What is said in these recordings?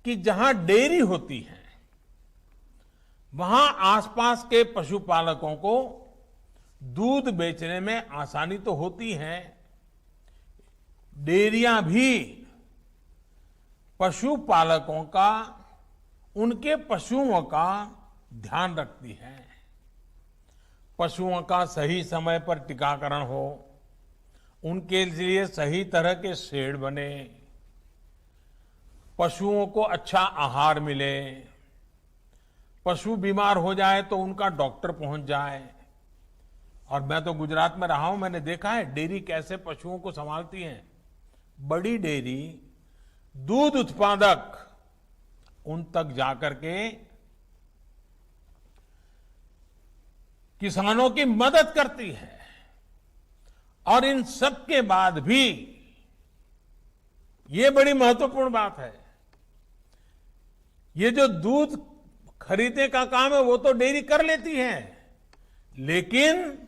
कि जहां डेयरी होती है वहां आसपास के पशुपालकों को दूध बेचने में आसानी तो होती है। डेयरियां भी पशुपालकों का, उनके पशुओं का ध्यान रखती है। पशुओं का सही समय पर टीकाकरण हो, उनके लिए सही तरह के शेड बने, पशुओं को अच्छा आहार मिले, पशु बीमार हो जाए तो उनका डॉक्टर पहुंच जाए। और मैं तो गुजरात में रहा हूं, मैंने देखा है डेयरी कैसे पशुओं को संभालती है। बड़ी डेयरी दूध उत्पादक उन तक जाकर के किसानों की मदद करती है। और इन सब के बाद भी ये बड़ी महत्वपूर्ण बात है, ये जो दूध खरीदने का काम है वो तो डेयरी कर लेती है, लेकिन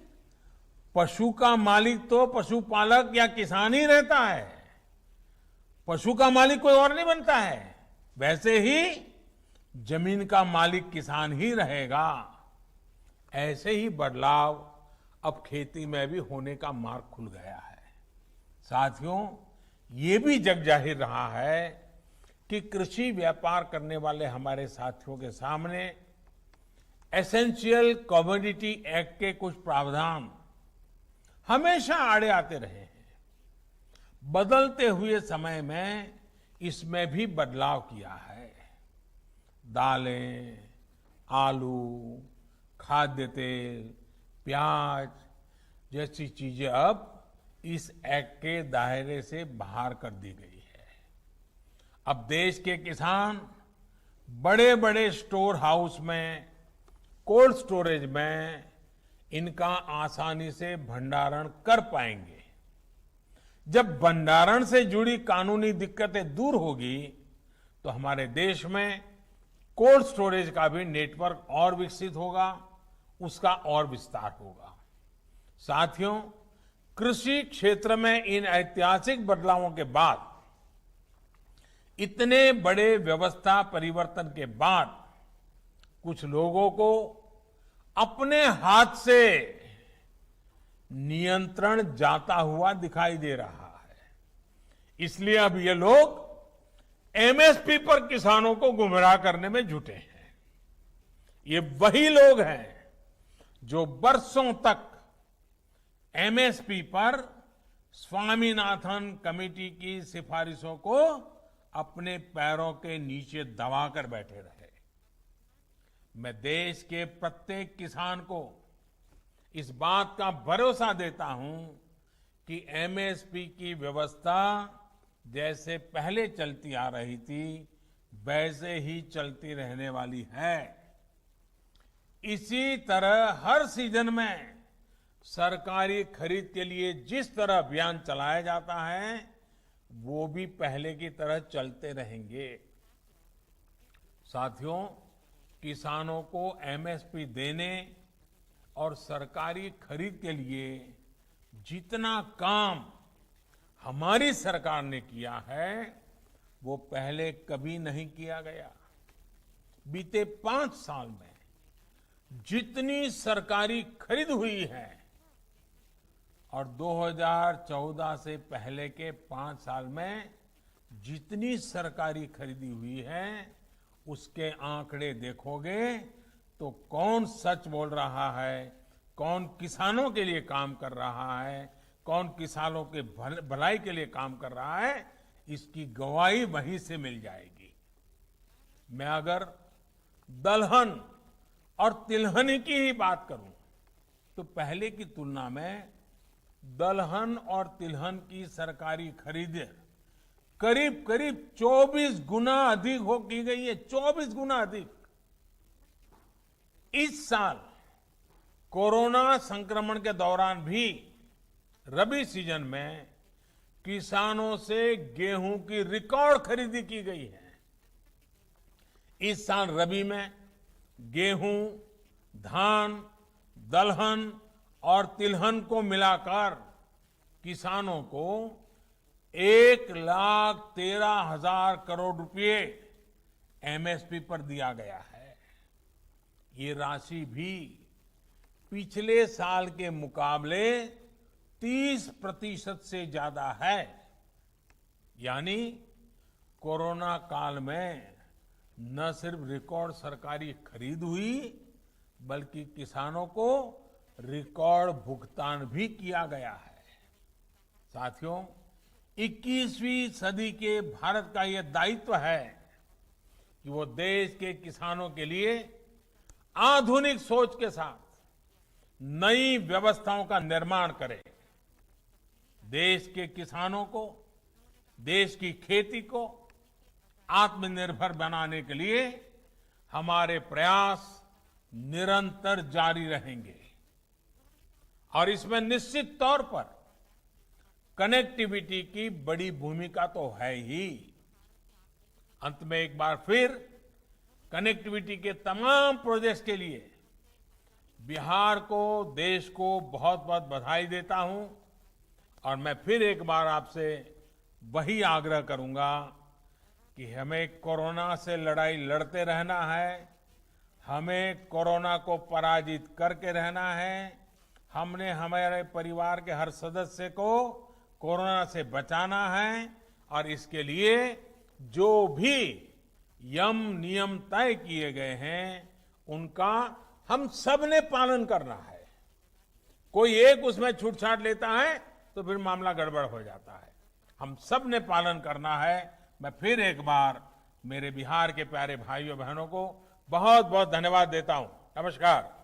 पशु का मालिक तो पशुपालक या किसान ही रहता है। पशु का मालिक कोई और नहीं बनता है। वैसे ही जमीन का मालिक किसान ही रहेगा। ऐसे ही बदलाव अब खेती में भी होने का मार्ग खुल गया है। साथियों, ये भी जग जाहिर रहा है कि कृषि व्यापार करने वाले हमारे साथियों के सामने एसेंशियल कमोडिटी एक्ट के कुछ प्रावधान हमेशा आड़े आते रहे हैं। बदलते हुए समय में इसमें भी बदलाव किया है। दालें, आलू, खाद्य तेल, प्याज जैसी चीजें अब इस एक्ट के दायरे से बाहर कर दी गई है। अब देश के किसान बड़े बड़े स्टोर हाउस में, कोल्ड स्टोरेज में इनका आसानी से भंडारण कर पाएंगे। जब भंडारण से जुड़ी कानूनी दिक्कतें दूर होगी तो हमारे देश में कोल्ड स्टोरेज का भी नेटवर्क और विकसित होगा, उसका और विस्तार होगा। साथियों, कृषि क्षेत्र में इन ऐतिहासिक बदलावों के बाद, इतने बड़े व्यवस्था परिवर्तन के बाद, कुछ लोगों को अपने हाथ से नियंत्रण जाता हुआ दिखाई दे रहा है। इसलिए अब ये लोग एमएसपी पर किसानों को गुमराह करने में जुटे हैं। ये वही लोग हैं जो बरसों तक एमएसपी पर स्वामीनाथन कमेटी की सिफारिशों को अपने पैरों के नीचे दबाकर बैठे रहे। मैं देश के प्रत्येक किसान को इस बात का भरोसा देता हूं कि एमएसपी की व्यवस्था जैसे पहले चलती आ रही थी वैसे ही चलती रहने वाली है। इसी तरह हर सीजन में सरकारी खरीद के लिए जिस तरह अभियान चलाया जाता है वो भी पहले की तरह चलते रहेंगे। साथियों, किसानों को एमएसपी देने और सरकारी खरीद के लिए जितना काम हमारी सरकार ने किया है वो पहले कभी नहीं किया गया। बीते 5 साल में जितनी सरकारी खरीद हुई है और 2014 से पहले के 5 साल में जितनी सरकारी खरीदी हुई है उसके आंकड़े देखोगे तो कौन सच बोल रहा है, कौन किसानों के लिए काम कर रहा है, कौन किसानों के भलाई के लिए काम कर रहा है, इसकी गवाही वहीं से मिल जाएगी। मैं अगर दलहन और तिलहन की ही बात करूं तो पहले की तुलना में दलहन और तिलहन की सरकारी खरीद करीब करीब 24 गुना अधिक की गई है। 24 गुना अधिक। इस साल कोरोना संक्रमण के दौरान भी रबी सीजन में किसानों से गेहूं की रिकॉर्ड खरीदी की गई है। इस साल रबी में गेहूं, धान, दलहन और तिलहन को मिलाकर किसानों को 1,13,000 करोड़ रुपए एमएसपी पर दिया गया है। ये राशि भी पिछले साल के मुकाबले 30% से ज्यादा है। यानी कोरोना काल में न सिर्फ रिकॉर्ड सरकारी खरीद हुई, बल्कि किसानों को रिकॉर्ड भुगतान भी किया गया है। साथियों, 21वीं सदी के भारत का यह दायित्व है कि वो देश के किसानों के लिए आधुनिक सोच के साथ नई व्यवस्थाओं का निर्माण करे। देश के किसानों को, देश की खेती को आत्मनिर्भर बनाने के लिए हमारे प्रयास निरंतर जारी रहेंगे। और इसमें निश्चित तौर पर कनेक्टिविटी की बड़ी भूमिका तो है ही। अंत में एक बार फिर कनेक्टिविटी के तमाम प्रोजेक्ट्स के लिए बिहार को, देश को बहुत बहुत बधाई देता हूं। और मैं फिर एक बार आपसे वही आग्रह करूंगा कि हमें कोरोना से लड़ाई लड़ते रहना है, हमें कोरोना को पराजित करके रहना है। हमने हमारे परिवार के हर सदस्य को कोरोना से बचाना है और इसके लिए जो भी यम नियम तय किए गए हैं उनका हम सब ने पालन करना है। कोई एक उसमें छूटछाट लेता है तो फिर मामला गड़बड़ हो जाता है। हम सब ने पालन करना है। मैं फिर एक बार मेरे बिहार के प्यारे भाइयों बहनों को बहुत बहुत धन्यवाद देता हूं। नमस्कार।